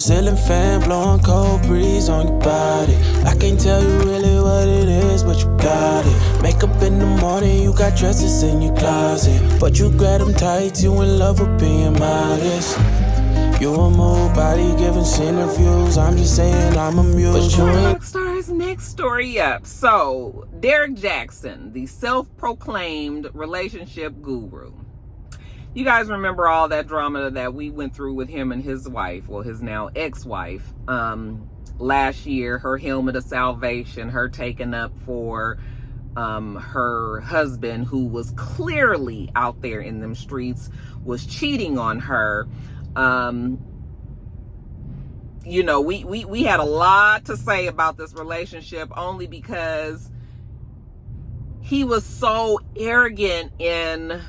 Ceiling fan blowing cold breeze on your body. I can't tell you really what it is, but you got it. Makeup in the morning, you got dresses in your closet, but you grab them tights, you in love with being modest. You a mood body giving interviews. I'm just saying I'm amused. Roxstars, next story up. So Derek Jackson, the self-proclaimed relationship guru. You guys remember all that drama that we went through with him and his wife, well, his now ex-wife, last year, her helmet of salvation, her taking up for her husband, who was clearly out there in them streets, was cheating on her. You know, we had a lot to say about this relationship, only because he was so arrogant in,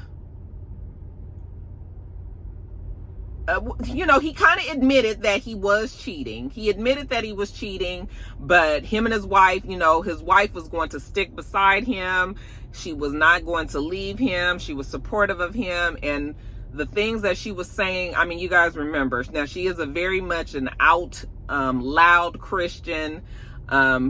you know, he kind of admitted that he was cheating. He admitted that he was cheating, but him and his wife, you know, his wife was going to stick beside him. She was not going to leave him. She was supportive of him. And the things that she was saying, I mean, you guys remember, now she is a very much an out, loud Christian.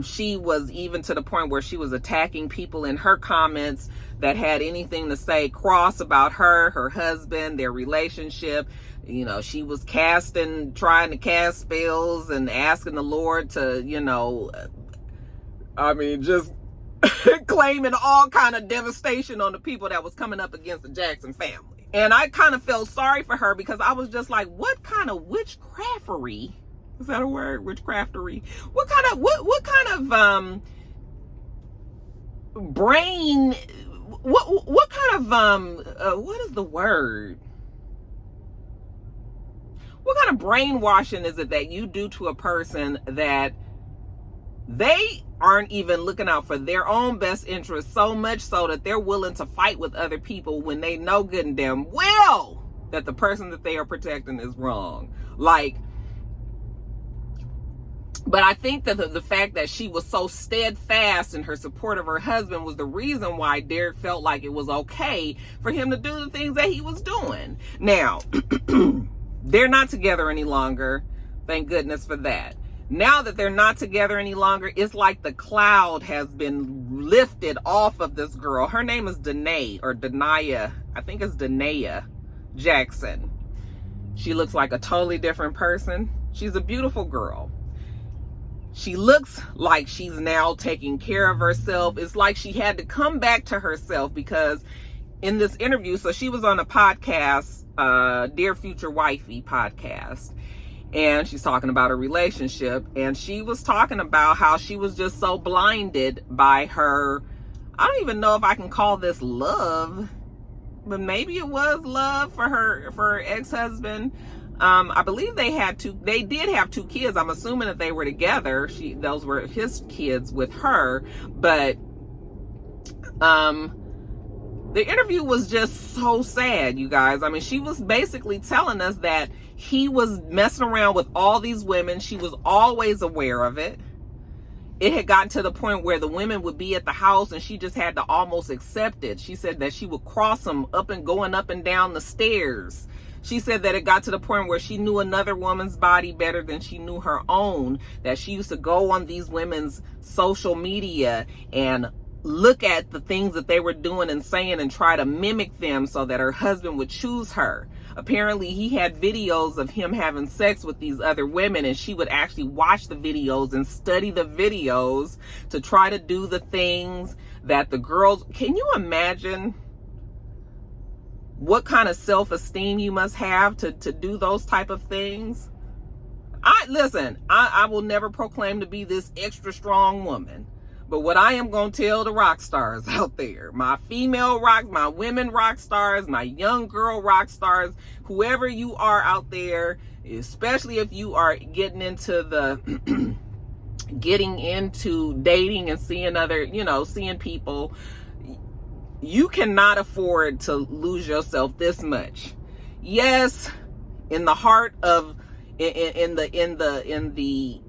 She was even to the point where she was attacking people in her comments that had anything to say cross about her, her husband, their relationship. You know, she was trying to cast spells and asking the Lord to, you know, I mean, just claiming all kind of devastation on the people that was coming up against the Jackson family. And I kind of felt sorry for her, because I was just like, what kind of witchcraftery? Is that a word? Witchcraftery? What kind of brain, what kind of what is the word? What kind of brainwashing is it that you do to a person that they aren't even looking out for their own best interest, so much so that they're willing to fight with other people when they know good and damn well that the person that they are protecting is wrong? Like, but I think that the fact that she was so steadfast in her support of her husband was the reason why Derek felt like it was okay for him to do the things that he was doing. Now, they're not together any longer. Thank goodness for that. Now that they're not together any longer, it's like the cloud has been lifted off of this girl. Her name is Danae, or Dania. I think it's Dania Jackson. She looks like a totally different person. She's a beautiful girl. She looks like she's now taking care of herself. It's like she had to come back to herself, because in this interview, so she was on a podcast, Dear Future Wifey podcast, and she's talking about a relationship, and she was talking about how she was just so blinded by her, I don't even know if I can call this love, but maybe it was love for her ex-husband. I believe they did have two kids. I'm assuming that they were together. Those were his kids with her, but the interview was just so sad, you guys. I mean, she was basically telling us that he was messing around with all these women. She was always aware of it. It had gotten to the point where the women would be at the house and she just had to almost accept it. She said that she would cross them going up and down the stairs. She said that it got to the point where she knew another woman's body better than she knew her own, that she used to go on these women's social media and look at the things that they were doing and saying and try to mimic them so that her husband would choose her. Apparently, he had videos of him having sex with these other women, and she would actually watch the videos and study the videos to try to do the things that the girls... Can you imagine what kind of self-esteem you must have to do those type of things? I will never proclaim to be this extra strong woman. But what I am going to tell the rock stars out there, my my women rock stars, my young girl rock stars, whoever you are out there, especially if you are getting into dating and seeing people, you cannot afford to lose yourself this much. Yes, in the heart of, in the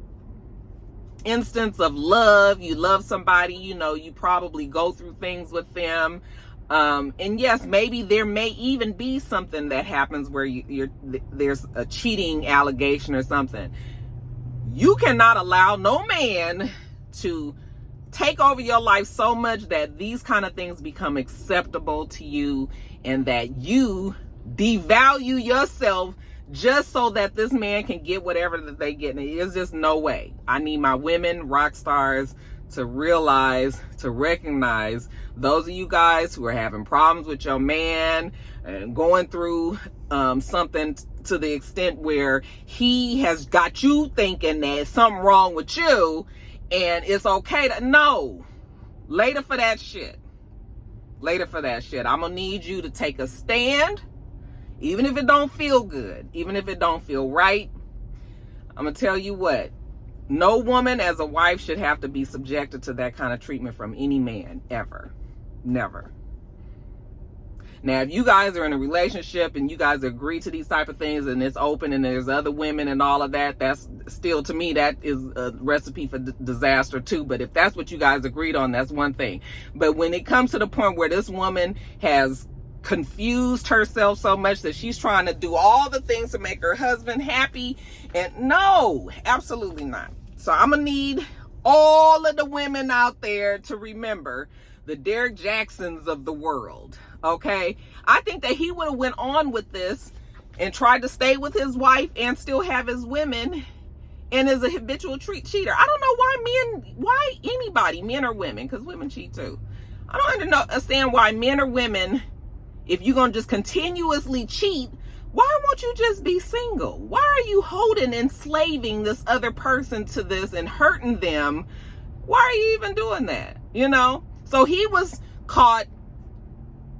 instance of love, you love somebody, you probably go through things with them. And yes, maybe there may even be something that happens where there's a cheating allegation or something. You cannot allow no man to take over your life so much that these kind of things become acceptable to you, and that you devalue yourself just so that this man can get whatever that they get. And there's just no way. I need my women rock stars to realize, to recognize, those of you guys who are having problems with your man and going through something to the extent where he has got you thinking that something wrong with you, and it's okay to, no, later for that shit. Later for that shit. I'm gonna need you to take a stand, even if it don't feel good, even if it don't feel right. I'm gonna tell you what, no woman as a wife should have to be subjected to that kind of treatment from any man, ever. Never. Now, if you guys are in a relationship and you guys agree to these type of things and it's open and there's other women and all of that, that's still, to me, that is a recipe for disaster too. But if that's what you guys agreed on, that's one thing. But when it comes to the point where this woman has confused herself so much that she's trying to do all the things to make her husband happy, and no, absolutely not. So I'm gonna need all of the women out there to remember the Derek Jacksons of the world. Okay, I think that he would have went on with this and tried to stay with his wife and still have his women, and is a habitual cheater. I don't know why anybody, men or women, because women cheat too. I don't understand why men or women, if you're going to just continuously cheat, why won't you just be single? Why are you holding, enslaving this other person to this and hurting them? Why are you even doing that? You know? So he was caught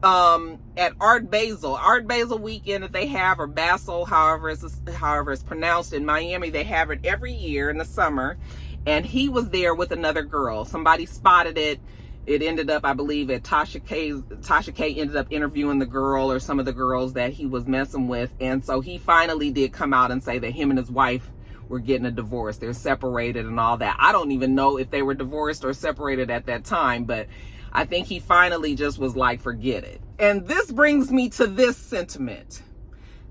at Art Basel weekend that they have, or Basel, however it's pronounced in Miami. They have it every year in the summer, and he was there with another girl. Somebody spotted it. It ended up, I believe, at Tasha K ended up interviewing the girl or some of the girls that he was messing with, and so he finally did come out and say that him and his wife were getting a divorce. They're separated and all that. I don't even know if they were divorced or separated at that time, but I think he finally just was like, forget it. And this brings me to this sentiment.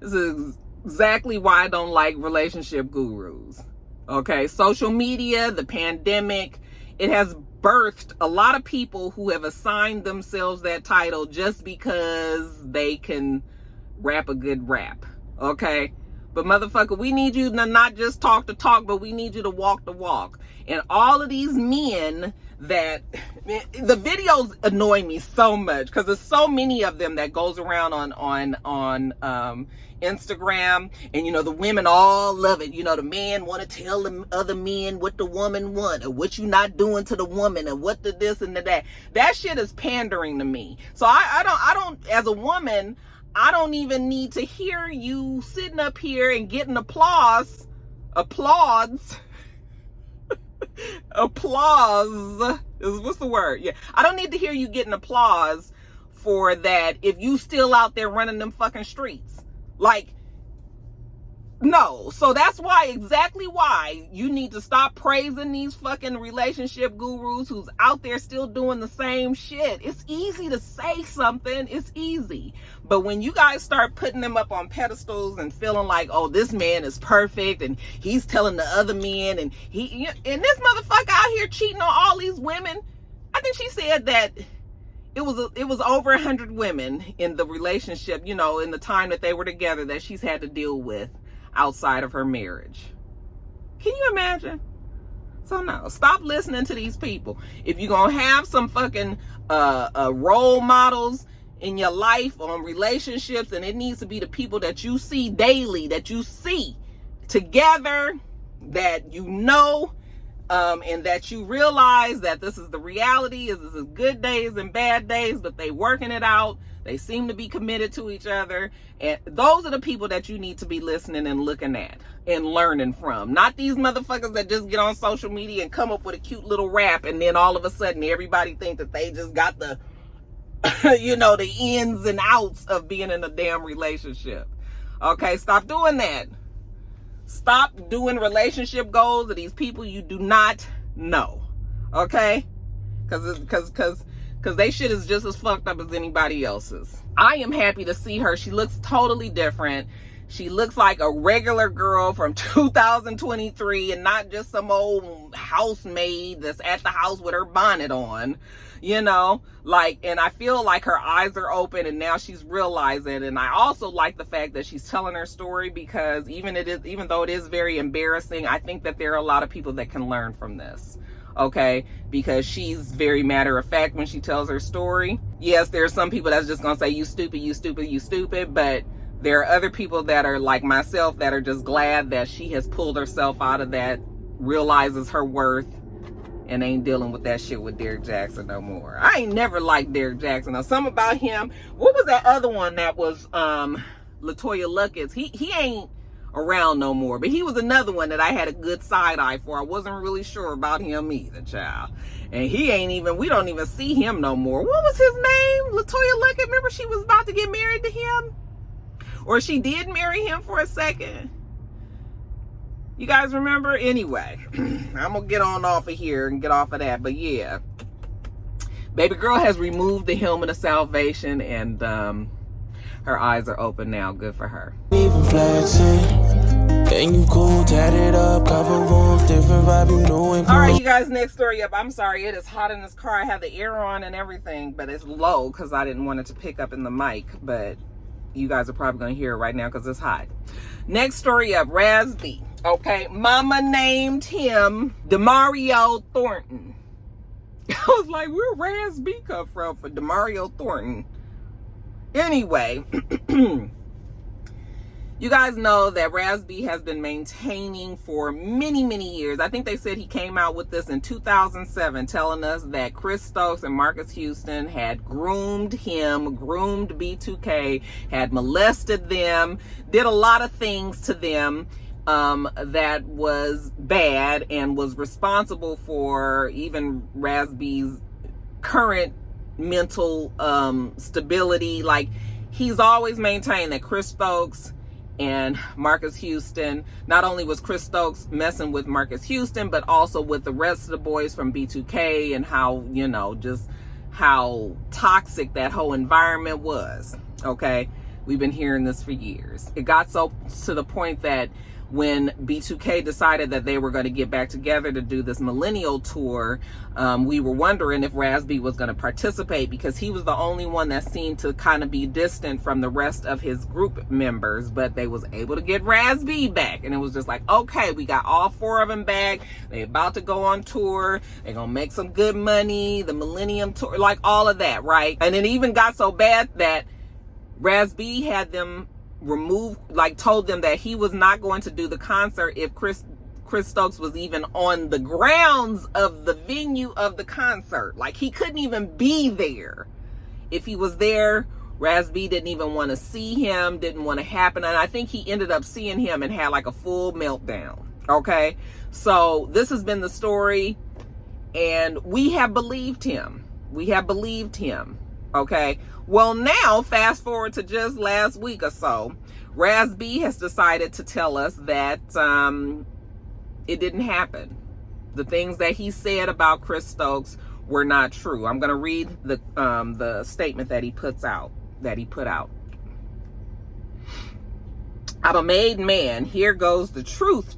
This is exactly why I don't like relationship gurus. Okay, social media, the pandemic, it has birthed a lot of people who have assigned themselves that title just because they can rap a good rap. Okay? But motherfucker, we need you to not just talk the talk, but we need you to walk the walk. And all of these men that, the videos annoy me so much because there's so many of them that goes around on Instagram, and you know, the women all love it. You know, the man want to tell the other men what the woman want, or what you not doing to the woman, and what the this and the that. That shit is pandering to me. So I don't, as a woman, I don't even need to hear you sitting up here and getting applause is, what's the word? Yeah, I don't need to hear you getting applause for that if you still out there running them fucking streets. Like, no. So that's why, exactly why, you need to stop praising these fucking relationship gurus who's out there still doing the same shit. It's easy to say something. It's easy. But when you guys start putting them up on pedestals and feeling like, oh, this man is perfect and he's telling the other men, and this motherfucker out here cheating on all these women. I think she said that it was over 100 women in the relationship, you know, in the time that they were together, that she's had to deal with outside of her marriage. Can you imagine? So no, stop listening to these people. If you're gonna have some fucking role models in your life on relationships, and it needs to be the people that you see daily, that you see together, that you know, and that you realize that this is the reality. This is good days and bad days, but they working it out. They seem to be committed to each other. And those are the people that you need to be listening and looking at and learning from. Not these motherfuckers that just get on social media and come up with a cute little rap, and then all of a sudden everybody think that they just got the, you know, the ins and outs of being in a damn relationship. Okay, stop doing that. Stop doing relationship goals of these people you do not know. Okay? Because because they shit is just as fucked up as anybody else's. I am happy to see her. She looks totally different. She looks like a regular girl from 2023 and not just some old housemaid that's at the house with her bonnet on, you know, like, and I feel like her eyes are open and now she's realizing. And I also like the fact that she's telling her story, because even though it is very embarrassing, I think that there are a lot of people that can learn from this. Okay, because she's very matter of fact when she tells her story. Yes, there are some people that's just gonna say, you stupid, you stupid, you stupid, but there are other people that are like myself that are just glad that she has pulled herself out of that, realizes her worth, and ain't dealing with that shit with Derrick Jaxn no more. I ain't never liked Derrick Jaxn. Now, something about him, what was that other one that was LaToya Luckett's? He ain't around no more, but he was another one that I had a good side eye for. I wasn't really sure about him either, child. And we don't even see him no more. What was his name? LaToya Luckett. Remember she was about to get married to him? Or she did marry him for a second. You guys remember? Anyway, I'm gonna get on off of here and get off of that. But yeah, baby girl has removed the helmet of salvation, and her eyes are open now. Good for her. Even flexing. And you cool, tatted up, cover wounds, different vibe, you know it. All right, you guys, next story up. I'm sorry, it is hot in this car. I have the air on and everything, but it's low because I didn't want it to pick up in the mic. But you guys are probably going to hear it right now because it's hot. Next story up, RazB. Okay, mama named him Demario Thornton. I was like, where RazB come from for Demario Thornton? Anyway, you guys know that RazB has been maintaining for many, many years. I think they said he came out with this in 2007, telling us that Chris Stokes and Marcus Houston had groomed him, groomed B2K, had molested them, did a lot of things to them that was bad, and was responsible for even RazB's current mental stability. Like, he's always maintained that Chris Stokes and Marcus Houston, not only was Chris Stokes messing with Marcus Houston, but also with the rest of the boys from B2K, and how, you know, just how toxic that whole environment was. Okay, we've been hearing this for years. It got so to the point that when B2K decided that they were going to get back together to do this millennial tour, we were wondering if RazB was going to participate, because he was the only one that seemed to kind of be distant from the rest of his group members. But they was able to get RazB back, and it was just like, okay, we got all four of them back. They about to go on tour. They're going to make some good money, the Millennium Tour, like all of that, right? And it even got so bad that RazB had them removed, like told them that he was not going to do the concert if Chris Stokes was even on the grounds of the venue of the concert. Like, he couldn't even be there. If he was there, RazB didn't even want to see him, didn't want to happen. And I think he ended up seeing him and had like a full meltdown. Okay, so this has been the story, and we have believed him. We have believed him. Okay, well, now fast forward to just last week or so, RazB has decided to tell us that it didn't happen. The things that he said about Chris Stokes were not true. I'm going to read the statement that he put out. I'm a made man. Here goes the truth.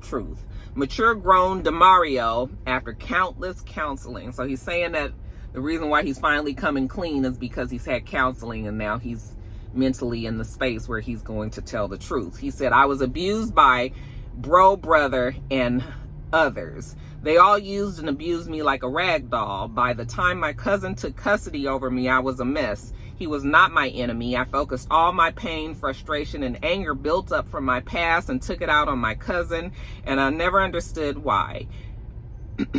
Mature grown Demario after countless counseling. So he's saying that the reason why he's finally coming clean is because he's had counseling, and now he's mentally in the space where he's going to tell the truth. He said, I was abused by brother and others. They all used and abused me like a rag doll. By the time my cousin took custody over me, I was a mess. He was not my enemy. I focused all my pain, frustration, and anger built up from my past and took it out on my cousin, and I never understood why.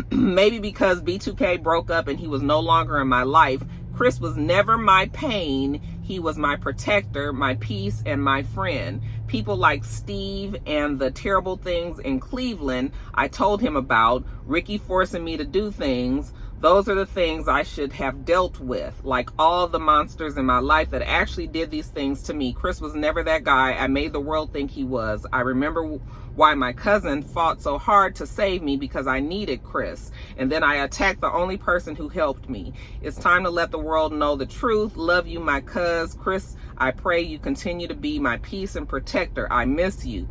Maybe because B2K broke up and he was no longer in my life. Chris was never my pain. He was my protector, my peace, and my friend. People like Steve and the terrible things in Cleveland I told him about, Ricky forcing me to do things, those are the things I should have dealt with. Like all the monsters in my life that actually did these things to me. Chris was never that guy I made the world think he was. I remember why my cousin fought so hard to save me because I needed Chris. And then I attacked the only person who helped me. It's time to let the world know the truth. Love you, my cuz. Chris, I pray you continue to be my peace and protector. I miss you.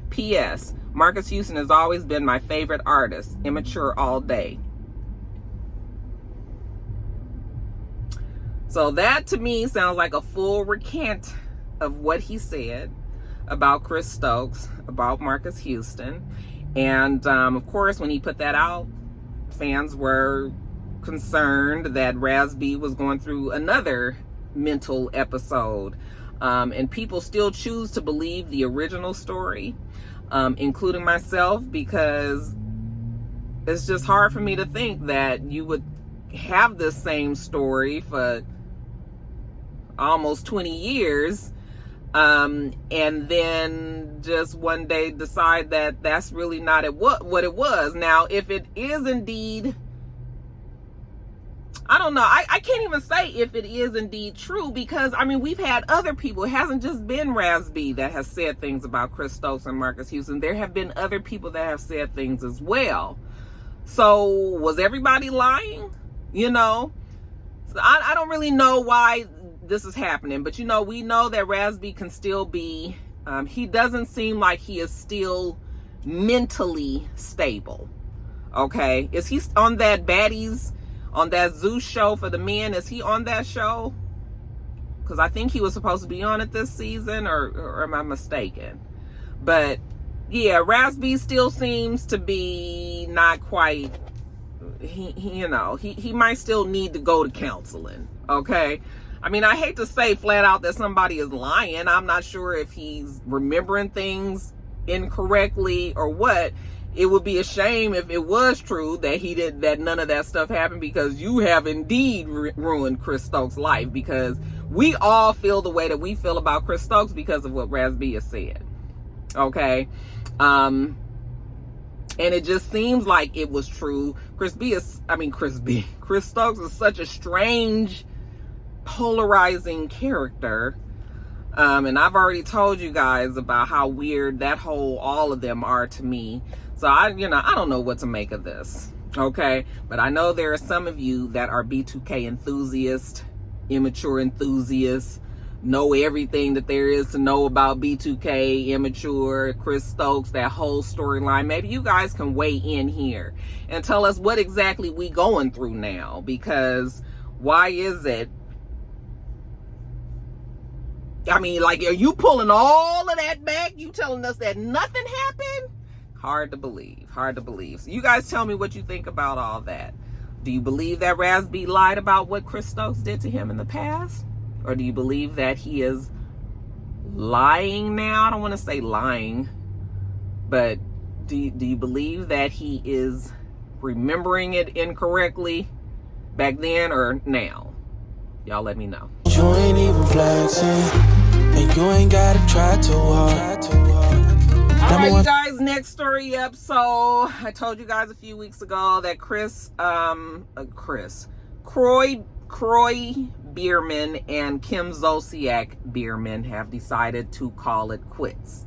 P.S. Marcus Houston has always been my favorite artist. Immature all day. So that to me sounds like a full recant of what he said about Chris Stokes, about Marcus Houston. And of course, when he put that out, fans were concerned that RazB was going through another mental episode. And people still choose to believe the original story, including myself, because it's just hard for me to think that you would have this same story for almost 20 years and then just one day decide that that's really not what it was. Now, if it is indeed, I don't know, I can't even say if it is indeed true, because I mean, we've had other people. It hasn't just been RazB that has said things about Chris Stokes and Marcus Houston. There have been other people that have said things as well. So was everybody lying? You know, so I don't really know why this is happening, but you know, we know that RazB can still be, he doesn't seem like he is still mentally stable. Okay, is he on that Baddies, on that Zeus show for the men? Is he on that show? Because I think he was supposed to be on it this season, or am I mistaken? But yeah, RazB still seems to be not quite, he might still need to go to counseling. Okay, I mean, I hate to say flat out that somebody is lying. I'm not sure if he's remembering things incorrectly or what. It would be a shame if it was true that none of that stuff happened, because you have indeed ruined Chris Stokes' life, because we all feel the way that we feel about Chris Stokes because of what RazB has said. Okay. And it just seems like it was true. Chris Stokes is such a strange, polarizing character. And I've already told you guys about how weird all of them are to me. So I don't know what to make of this. Okay. But I know there are some of you that are B2K enthusiasts, immature enthusiasts, know everything that there is to know about B2K, immature, Chris Stokes, that whole storyline. Maybe you guys can weigh in here and tell us what exactly we going through now, because why is it? I mean, like, are you pulling all of that back? You telling us that nothing happened? Hard to believe. So you guys tell me what you think about all that. Do you believe that RazB lied about what Chris Stokes did to him in the past? Or do you believe that he is lying now? I don't want to say lying, but do you believe that he is remembering it incorrectly back then or now? Y'all let me know. You ain't even flexing, and you ain't gotta try too hard. All right, you guys, next story up. So I told you guys a few weeks ago that Kroy Biermann and Kim Zolciak Biermann have decided to call it quits.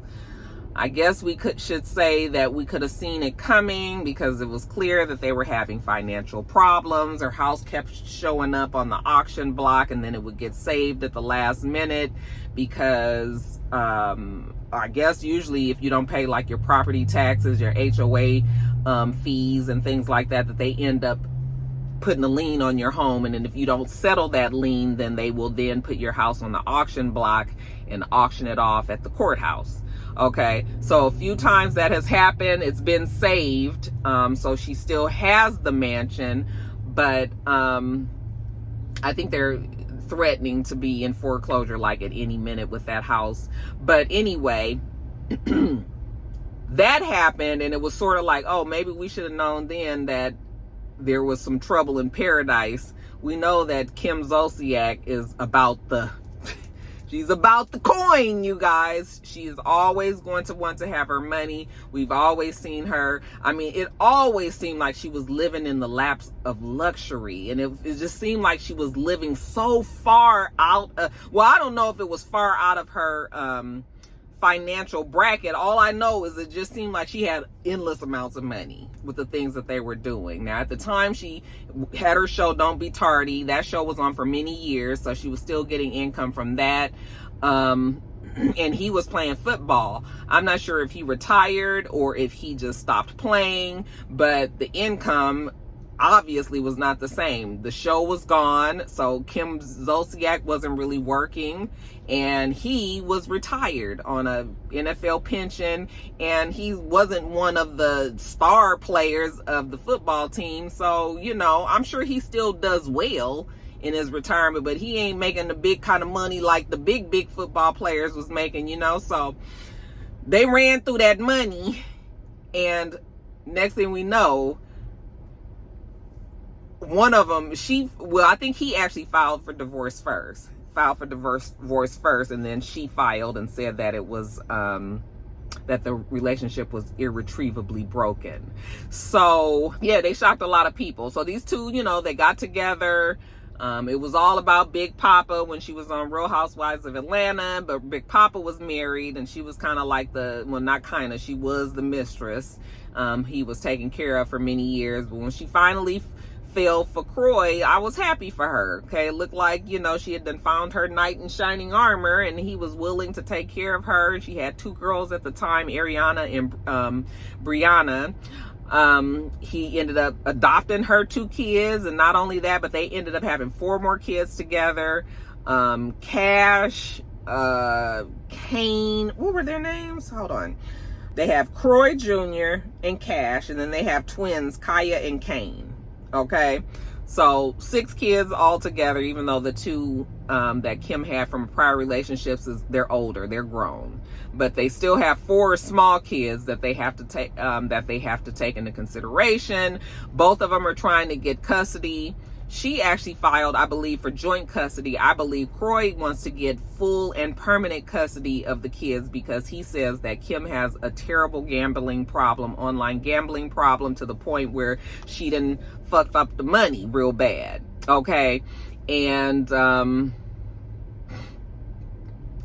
I guess we should say that we could have seen it coming, because it was clear that they were having financial problems. Their house kept showing up on the auction block, and then it would get saved at the last minute because I guess usually if you don't pay like your property taxes, your HOA fees and things like that they end up putting a lien on your home. And then if you don't settle that lien, then they will then put your house on the auction block and auction it off at the courthouse. Okay, so a few times that has happened. It's been saved, so she still has the mansion, but I think they're threatening to be in foreclosure like at any minute with that house. But anyway, that happened, and it was sort of like, oh, maybe we should have known then that there was some trouble in paradise. We know that Kim Zolciak is about she's about the coin, you guys. She is always going to want to have her money. We've always seen her. I mean, it always seemed like she was living in the laps of luxury. And it just seemed like she was living so far out. Well, I don't know if it was far out of her financial bracket. All I know is it just seemed like she had endless amounts of money with the things that they were doing. Now, at the time she had her show Don't Be Tardy, that show was on for many years, so she was still getting income from that. And he was playing football. I'm not sure if he retired or if he just stopped playing, but the income obviously was not the same. The show was gone, so Kim Zolciak wasn't really working, and he was retired on a NFL pension, and he wasn't one of the star players of the football team. So, you know, I'm sure he still does well in his retirement, but he ain't making the big kind of money like the big football players was making, you know. So they ran through that money, and next thing we know, one of them, I think he actually filed for divorce first, and then she filed and said that it was, that the relationship was irretrievably broken. So yeah, they shocked a lot of people. So these two, you know, they got together. It was all about Big Papa when she was on Real Housewives of Atlanta, but Big Papa was married, and she was kind of like she was the mistress. He was taken care of for many years, but when she finally fell for Kroy, I was happy for her. Okay, it looked like, you know, she had done found her knight in shining armor, and he was willing to take care of her. She had 2 girls at the time, Ariana and Brianna. He ended up adopting her 2 kids, and not only that, but they ended up having 4 more kids together. Cash, Kane, what were their names? Hold on. They have Kroy Jr. and Cash, and then they have twins, Kaya and Kane. Okay, so 6 kids all together, even though the 2 that Kim had from prior relationships, they're older, they're grown, but they still have 4 small kids that they have to take into consideration. Both of them are trying to get custody. She actually filed, I believe, for joint custody. I believe Kroy wants to get full and permanent custody of the kids because he says that Kim has a terrible gambling problem, online gambling problem, to the point where she done fucked up the money real bad. Okay. And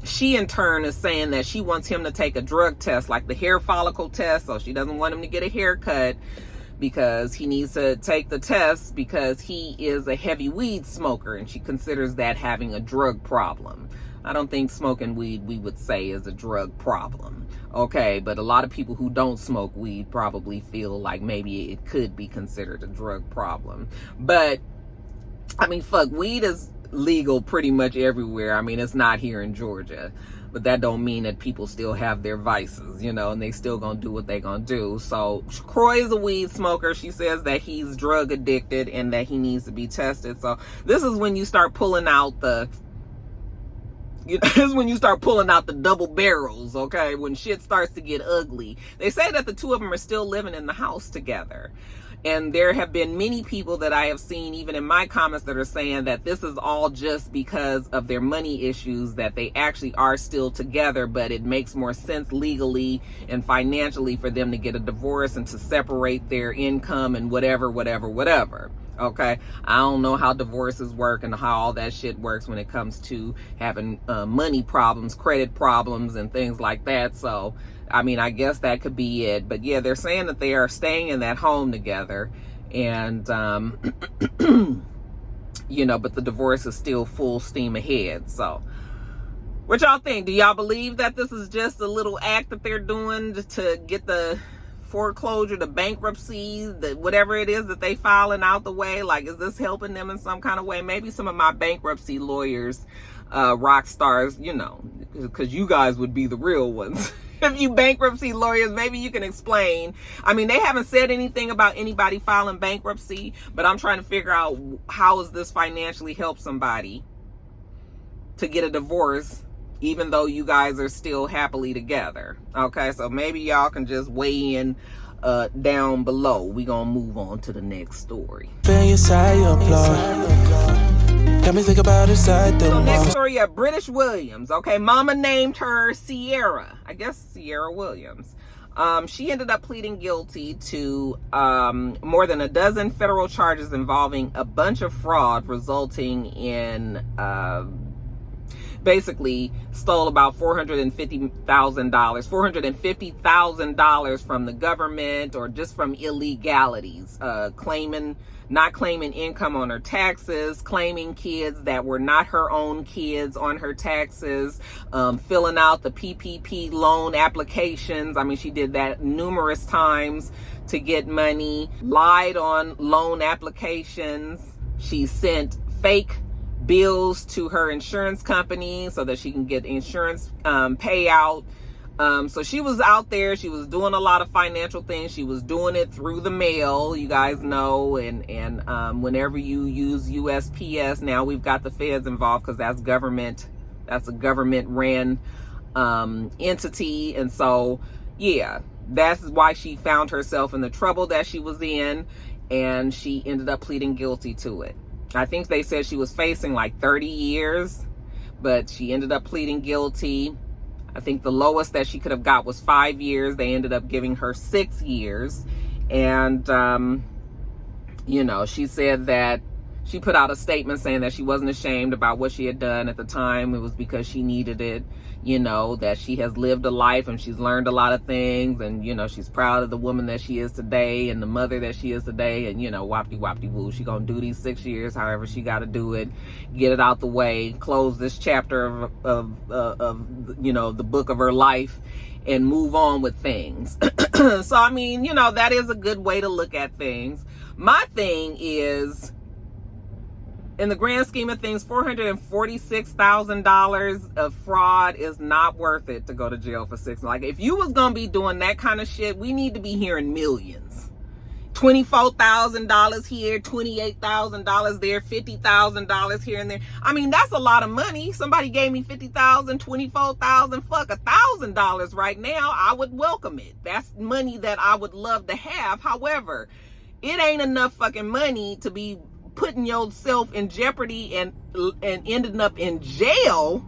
she in turn is saying that she wants him to take a drug test, like the hair follicle test. So she doesn't want him to get a haircut, because he needs to take the test because he is a heavy weed smoker, and she considers that having a drug problem. I don't think smoking weed, we would say, is a drug problem. Okay, but a lot of people who don't smoke weed probably feel like maybe it could be considered a drug problem. But I mean, fuck, weed is legal pretty much everywhere. I mean, it's not here in Georgia, but that don't mean that people still have their vices, you know, and they still gonna do what they gonna do. So Kroy is a weed smoker. She says that he's drug addicted and that he needs to be tested. So this is when you start pulling out the double barrels, okay? When shit starts to get ugly. They say that the 2 of them are still living in the house together. And there have been many people that I have seen, even in my comments, that are saying that this is all just because of their money issues, that they actually are still together, but it makes more sense legally and financially for them to get a divorce and to separate their income and whatever. Okay, I don't know how divorces work and how all that shit works when it comes to having money problems, credit problems, and things like that. So, I mean, I guess that could be it. But yeah, they're saying that they are staying in that home together, and you know, but the divorce is still full steam ahead. So, what y'all think? Do y'all believe that this is just a little act that they're doing to get the foreclosure, the bankruptcy, the whatever it is that they filing out the way? Like, is this helping them in some kind of way? Maybe some of my bankruptcy lawyers, Roxstars, you know, because you guys would be the real ones. If you bankruptcy lawyers, maybe you can explain. I mean, they haven't said anything about anybody filing bankruptcy, but I'm trying to figure out, how does this financially help somebody to get a divorce, even though you guys are still happily together? Okay, so maybe y'all can just weigh in down below. We gonna move on to the next story. Got me think about it side So next story, British Williams. Okay, mama named her Sierra. I guess Sierra Williams. She ended up pleading guilty to more than a dozen federal charges involving a bunch of fraud, resulting in basically stole about $450,000 from the government, or just from illegalities, not claiming income on her taxes, claiming kids that were not her own kids on her taxes, filling out the PPP loan applications. I mean, she did that numerous times to get money, lied on loan applications. She sent fake bills to her insurance company so that she can get insurance payout. So she was out there. She was doing a lot of financial things. She was doing it through the mail, you guys know. And whenever you use USPS, now we've got the feds involved because that's government. That's a government-ran entity. And so, yeah, that's why she found herself in the trouble that she was in. And she ended up pleading guilty to it. I think they said she was facing like 30 years, but she ended up pleading guilty. I think the lowest that she could have got was 5 years. They ended up giving her 6 years. And, you know, she said that she put out a statement saying that she wasn't ashamed about what she had done at the time. It was because she needed it, you know, that she has lived a life and she's learned a lot of things. And, you know, she's proud of the woman that she is today and the mother that she is today. And, you know, whoop-de-woo. She gonna do these 6 years, however she got to do it, get it out the way, close this chapter of you know, the book of her life, and move on with things. So, I mean, you know, that is a good way to look at things. My thing is, in the grand scheme of things, $446,000 of fraud is not worth it to go to jail for 6 months. Like, if you was gonna be doing that kind of shit, we need to be hearing millions. $24,000 here, $28,000 there, $50,000 here and there. I mean, that's a lot of money. Somebody gave me $50,000, $24,000, fuck, $1,000 right now, I would welcome it. That's money that I would love to have. However, it ain't enough fucking money to be putting yourself in jeopardy and ending up in jail.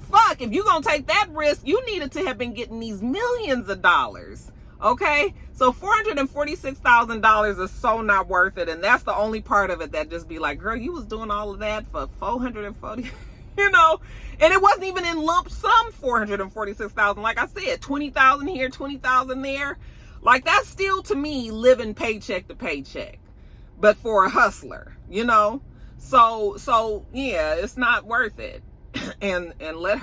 Fuck, if you're gonna take that risk, you needed to have been getting these millions of dollars. Okay, so $446,000 is so not worth it. And that's the only part of it that just be like, girl, you was doing all of that for 440, you know. And it wasn't even in lump sum 446,000. Like I said, 20,000 here, 20,000 there. Like, that's still, to me, living paycheck to paycheck, but for a hustler, you know. So yeah, it's not worth it. And let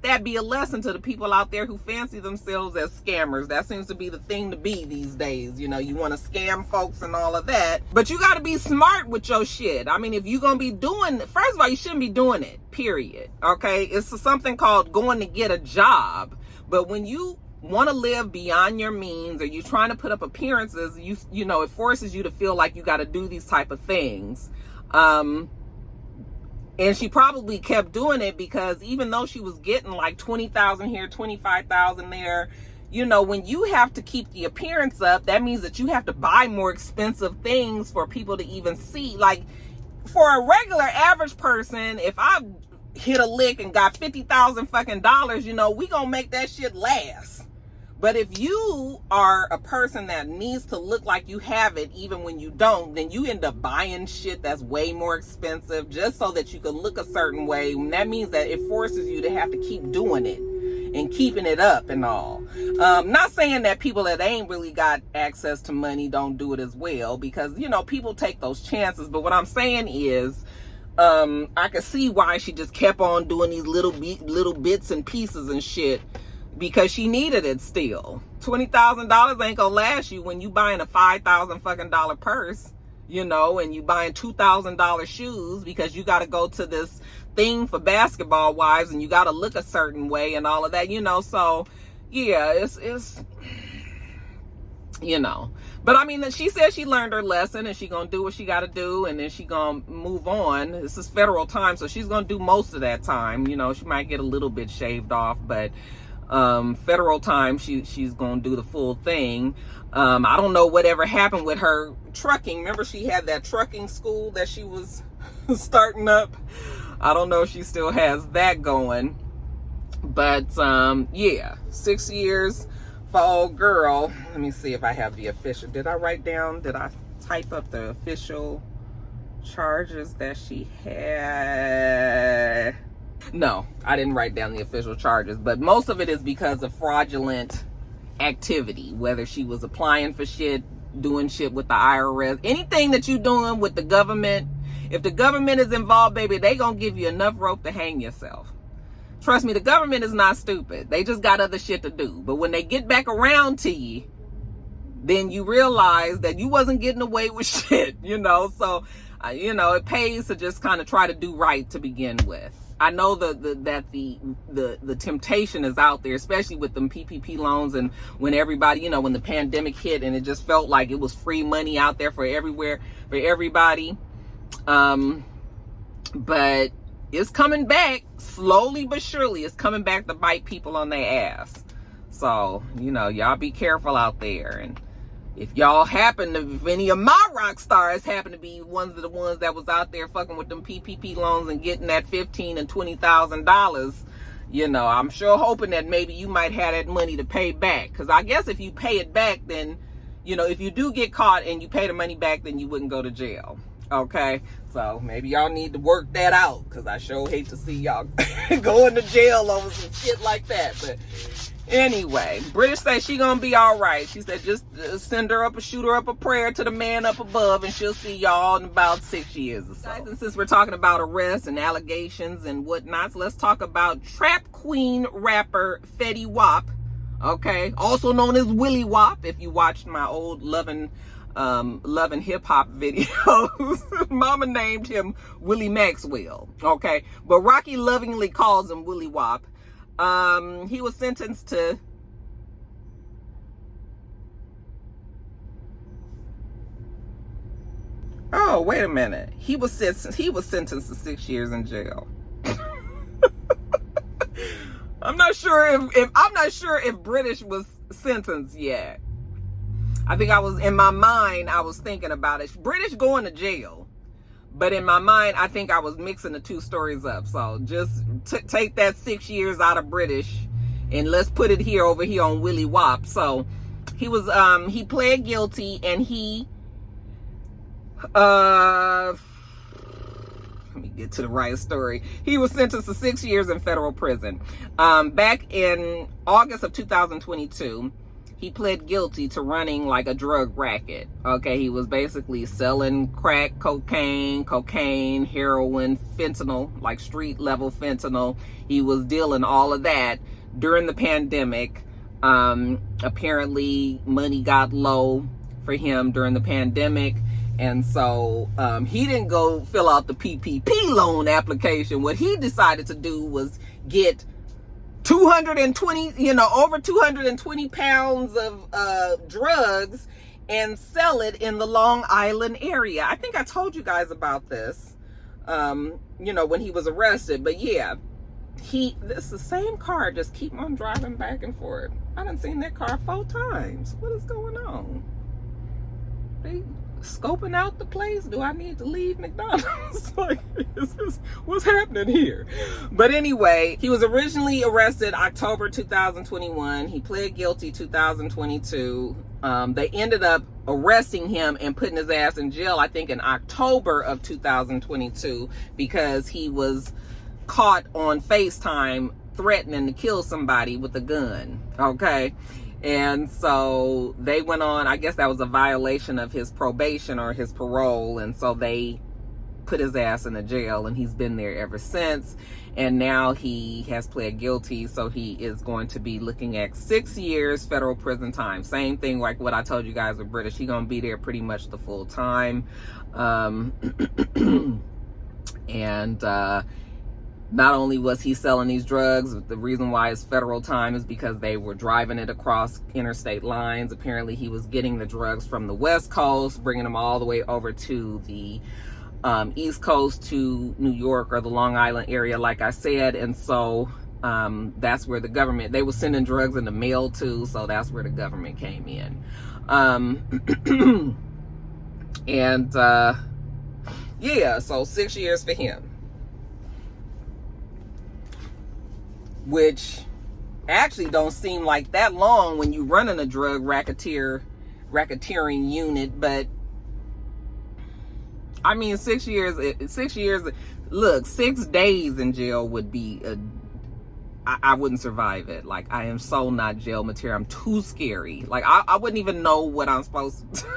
that be a lesson to the people out there who fancy themselves as scammers. That seems to be the thing to be these days. You know, you want to scam folks and all of that, but you got to be smart with your shit. I mean, if you're gonna be doing, first of all, you shouldn't be doing it, period. Okay, it's something called going to get a job. But when you want to live beyond your means, or you trying to put up appearances, you know, it forces you to feel like you got to do these type of things. And she probably kept doing it because even though she was getting like 20,000 here, 25,000 there, you know, when you have to keep the appearance up, that means that you have to buy more expensive things for people to even see. Like, for a regular average person, if I hit a lick and got 50,000 fucking dollars, you know, we gonna make that shit last. But if you are a person that needs to look like you have it even when you don't, then you end up buying shit that's way more expensive just so that you can look a certain way. And that means that it forces you to have to keep doing it and keeping it up and all. Not saying that people that ain't really got access to money don't do it as well, because, you know, people take those chances. But what I'm saying is, I could see why she just kept on doing these little bits and pieces and shit, because she needed it still. $20,000 ain't gonna last you when you buying a $5,000 fucking dollar purse, you know, and you buying $2,000 shoes because you got to go to this thing for basketball wives and you got to look a certain way and all of that, you know. So yeah, it's you know. But I mean, she said she learned her lesson and she gonna do what she got to do, and then she gonna move on. This is federal time, so she's gonna do most of that time. You know, she might get a little bit shaved off, but federal time, she's gonna do the full thing. I don't know whatever happened with her trucking. Remember, she had that trucking school that she was starting up. I don't know if she still has that going, but yeah, 6 years for old girl. Let me see if I have the official. Did I type up the official charges that she had? No, I didn't write down the official charges, but most of it is because of fraudulent activity, whether she was applying for shit, doing shit with the IRS, anything that you doing with the government. If the government is involved, baby, they gonna give you enough rope to hang yourself. Trust me, the government is not stupid. They just got other shit to do. But when they get back around to you, then you realize that you wasn't getting away with shit, So, it pays to just kind of try to do right to begin with. I know that the temptation is out there, especially with them PPP loans, and when everybody, when the pandemic hit, and it just felt like it was free money out there for everybody. But it's coming back slowly but surely. It's coming back to bite people on their ass. So, y'all be careful out there. And if any of my rock stars happen to be ones of the ones that was out there fucking with them PPP loans and getting that $15,000 and $20,000, I'm sure hoping that maybe you might have that money to pay back. Because I guess if you pay it back, then, if you do get caught and you pay the money back, then you wouldn't go to jail. Okay, so maybe y'all need to work that out, because I sure hate to see y'all going to jail over some shit like that. But anyway, British says she gonna be all right. She said just shoot her up a prayer to the man up above, and she'll see y'all in about 6 years or so. And since we're talking about arrests and allegations and whatnot, so let's talk about Trap Queen rapper Fetty Wap, okay, also known as Willie Wap. If you watched my old Lovin' hip hop videos, mama named him Willie Maxwell, okay, but Rocky lovingly calls him Willie Wap. He was sentenced to oh, wait a minute. He was sentenced to 6 years in jail. I'm not sure if British was sentenced yet. I think I was thinking about it. British going to jail. But in my mind, I think I was mixing the two stories up. So just take that 6 years out of British and let's put it over here on Willie Wap. So he pled guilty, and let me get to the right story. He was sentenced to 6 years in federal prison. Back in August of 2022, he pled guilty to running like a drug racket. Okay, he was basically selling crack, cocaine, heroin, fentanyl, like street level fentanyl. He was dealing all of that during the pandemic. Apparently money got low for him during the pandemic. And so he didn't go fill out the PPP loan application. What he decided to do was get 220, over 220 pounds of drugs and sell it in the Long Island area. I think I told you guys about this, when he was arrested. But yeah, this the same car, just keep on driving back and forth. I done seen that car 4 times. What is going on? They scoping out the place? Do I need to leave McDonald's? Like, what's happening here? But anyway, he was originally arrested October 2021. He pled guilty 2022. They ended up arresting him and putting his ass in jail, I think in October of 2022, because he was caught on FaceTime threatening to kill somebody with a gun. Okay. And so they went on, I guess that was a violation of his probation or his parole. And so they put his ass in a jail, and he's been there ever since. And now he has pled guilty. So he is going to be looking at 6 years federal prison time. Same thing like what I told you guys with British. He's going to be there pretty much the full time. Not only was he selling these drugs, the reason why it's federal time is because they were driving it across interstate lines. Apparently he was getting the drugs from the West Coast, bringing them all the way over to the East Coast, to New York or the Long Island area, like I said. And so that's where the government, they were sending drugs in the mail too. So that's where the government came in. Yeah, so 6 years for him. Which actually don't seem like that long when you're running a drug racketeering unit, but I mean, 6 years, look, 6 days in jail would be, I wouldn't survive it. Like, I am so not jail material. I'm too scary. Like, I wouldn't even know what I'm supposed to do.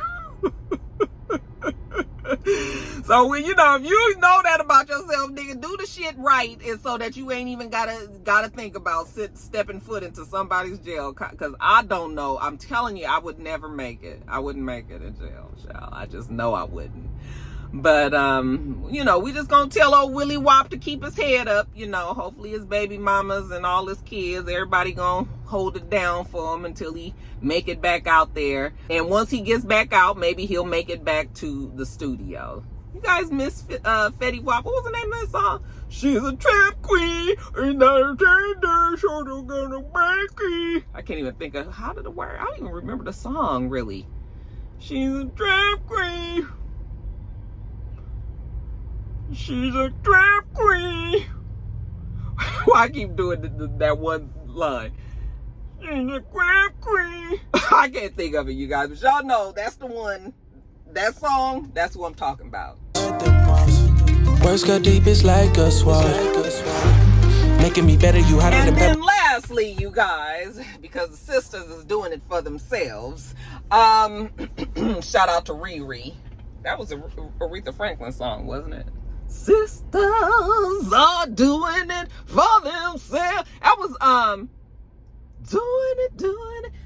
So when, you know, if you know that about yourself, nigga, do the shit right, and so that you ain't even gotta think about stepping foot into somebody's jail. Cause I don't know. I'm telling you, I would never make it. I wouldn't make it in jail, child. I just know I wouldn't. But you know, we just gonna tell old Willie Wop to keep his head up. You know, hopefully his baby mamas and all his kids, everybody gonna hold it down for him until he make it back out there. And once he gets back out, maybe he'll make it back to the studio. You guys miss Fetty Wap? What was the name of that song? She's a trap queen, and not a tender, so don't go no backy. I can't even think of how did the word. I don't even remember the song really. She's a trap queen. She's a trap queen. Why I keep doing that one line? She's a trap queen. I can't think of it, you guys, but y'all know that's the one. That song, that's what I'm talking about. Words got deep, it's like a swamp. Making me better, you hotter than then lastly, you guys, because the sisters is doing it for themselves, shout out to Riri. That was a Aretha Franklin song, wasn't it? Sisters are doing it for themselves. That was doing it.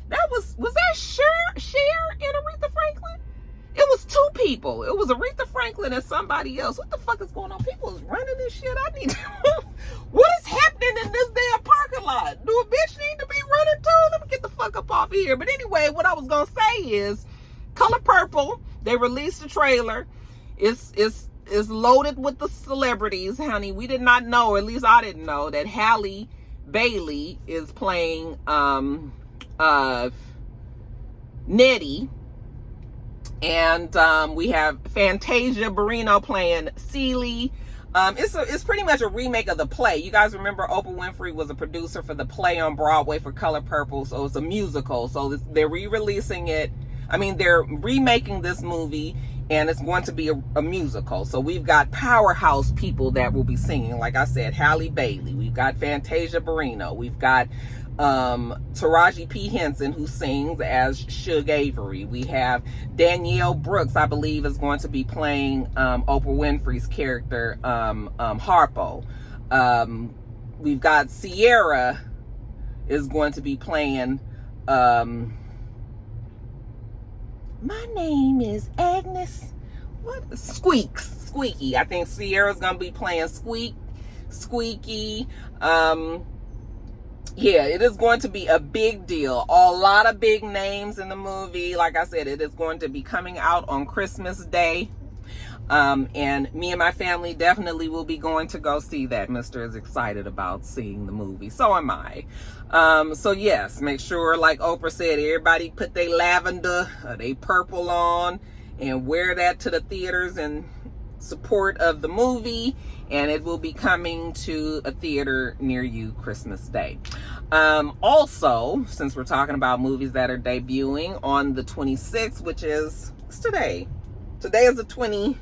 That was that Cher and Aretha Franklin? It was 2 people. It was Aretha Franklin and somebody else. What the fuck is going on? People is running this shit. I need to... What is happening in this damn parking lot? Do a bitch need to be running too? Let me get the fuck up off of here. But anyway, what I was gonna say is Color Purple. They released a trailer. It's loaded with the celebrities, honey. We did not know, or at least I didn't know, that Halle Bailey is playing Nettie. And we have Fantasia Barrino playing Celie. It's pretty much a remake of the play. You guys remember Oprah Winfrey was a producer for the play on Broadway for Color Purple, so it's a musical. So they're re-releasing it. I mean, they're remaking this movie, and it's going to be a musical. So we've got powerhouse people that will be singing. Like I said, Halle Bailey. We've got Fantasia Barrino. We've got Taraji P. Henson, who sings as Suge Avery. We have Danielle Brooks, I believe, is going to be playing Oprah Winfrey's character, Harpo. We've got Sierra is going to be playing my name is Agnes. What? Squeaky. I think Sierra's gonna be playing Squeaky. Yeah, it is going to be a big deal. A lot of big names in the movie. Like I said, it is going to be coming out on Christmas Day. And me and my family definitely will be going to go see that. Mr. is excited about seeing the movie. So am I. So yes, make sure, like Oprah said, everybody put their lavender or their purple on and wear that to the theaters in support of the movie. And it will be coming to a theater near you Christmas Day. Also, since we're talking about movies that are debuting on the 26th, which is, what's today? Today is the 25th.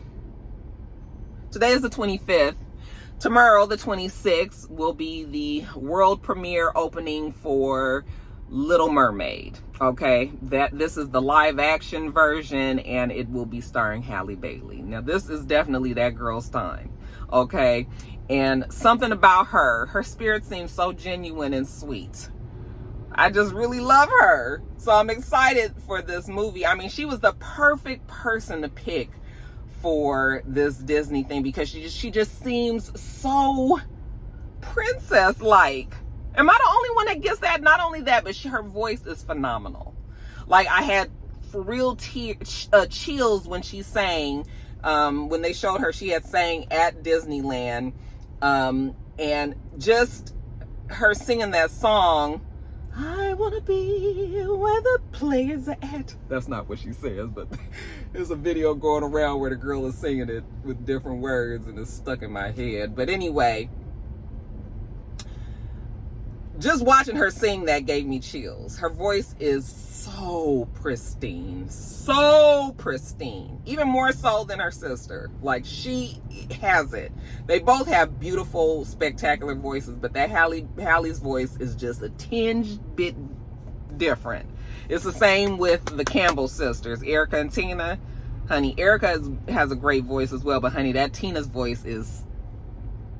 Tomorrow, the 26th, will be the world premiere opening for Little Mermaid. Okay, this is the live action version, and it will be starring Halle Bailey. Now, this is definitely that girl's time. Okay, and something about her spirit seems so genuine and sweet. I just really love her. So I'm excited for this movie. I mean, she was the perfect person to pick for this Disney thing because she just seems so princess-like. Am I the only one that gets that? Not only that, but her voice is phenomenal. Like, I had for real chills when she sang. When they showed her, she had sang at Disneyland, and just her singing that song, I want to be where the players are at. That's not what she says, but there's a video going around where the girl is singing it with different words, and it's stuck in my head. But anyway, just watching her sing that gave me chills. Her voice is so pristine, so pristine, even more so than her sister. Like, she has it. They both have beautiful, spectacular voices, but that Halle's voice is just a tinge bit different. It's the same with the Campbell sisters, Erica and Tina. Honey, Erica has a great voice as well, but honey, that Tina's voice is,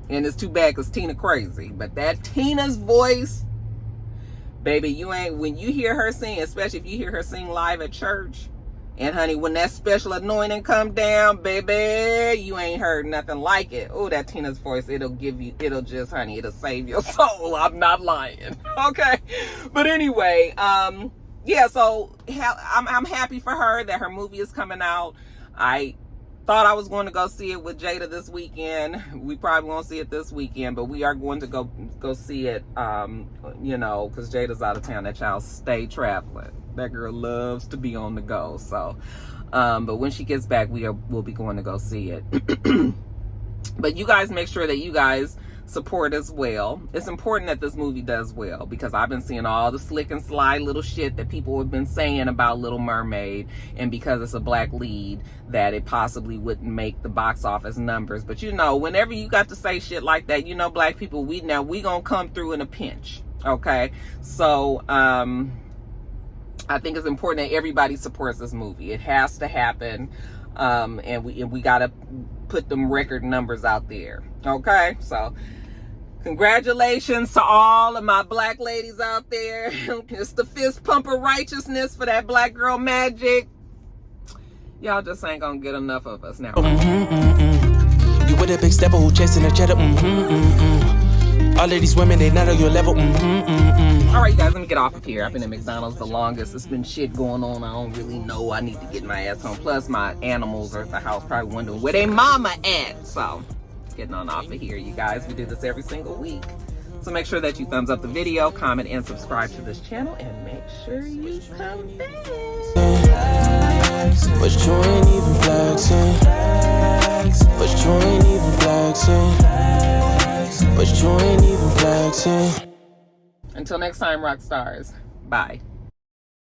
and it's too bad because Tina crazy, but that Tina's voice, baby, you ain't, when you hear her sing, especially if you hear her sing live at church, and honey, when that special anointing come down, baby, you ain't heard nothing like it. Oh, that Tina's voice, it'll just, honey, it'll save your soul. I'm not lying. Okay. But anyway, yeah, so I'm happy for her that her movie is coming out. I thought I was going to go see it with Jada this weekend. We probably won't see it this weekend, but we are going to go see it, you know, because Jada's out of town. That child stay traveling. That girl loves to be on the go. So, but when she gets back, we'll be going to go see it. But you guys make sure that you guys support as well. It's important that this movie does well, because I've been seeing all the slick and sly little shit that people have been saying about Little Mermaid, and because it's a black lead, that it possibly wouldn't make the box office numbers. But you know, whenever you got to say shit like that, you know, black people, we gonna come through in a pinch. Okay, so I think it's important that everybody supports this movie. It has to happen, and we gotta put them record numbers out there. Okay, so congratulations to all of my black ladies out there. It's the fist pump of righteousness for that black girl magic. Y'all just ain't gonna get enough of us now. You with a big stepper who chasing a cheddar. All of these women, they not on your level. All right, guys, let me get off of here. I've been at McDonald's the longest. It's been shit going on. I don't really know. I need to get my ass home. Plus, my animals are at the house probably wondering where they mama at. So, it's getting on off of here, you guys. We do this every single week. So make sure that you thumbs up the video, comment, and subscribe to this channel. And make sure you come back. But you ain't even flexing. But you ain't even flexing. But you ain't even flexing. Until next time, Roxstars. Bye.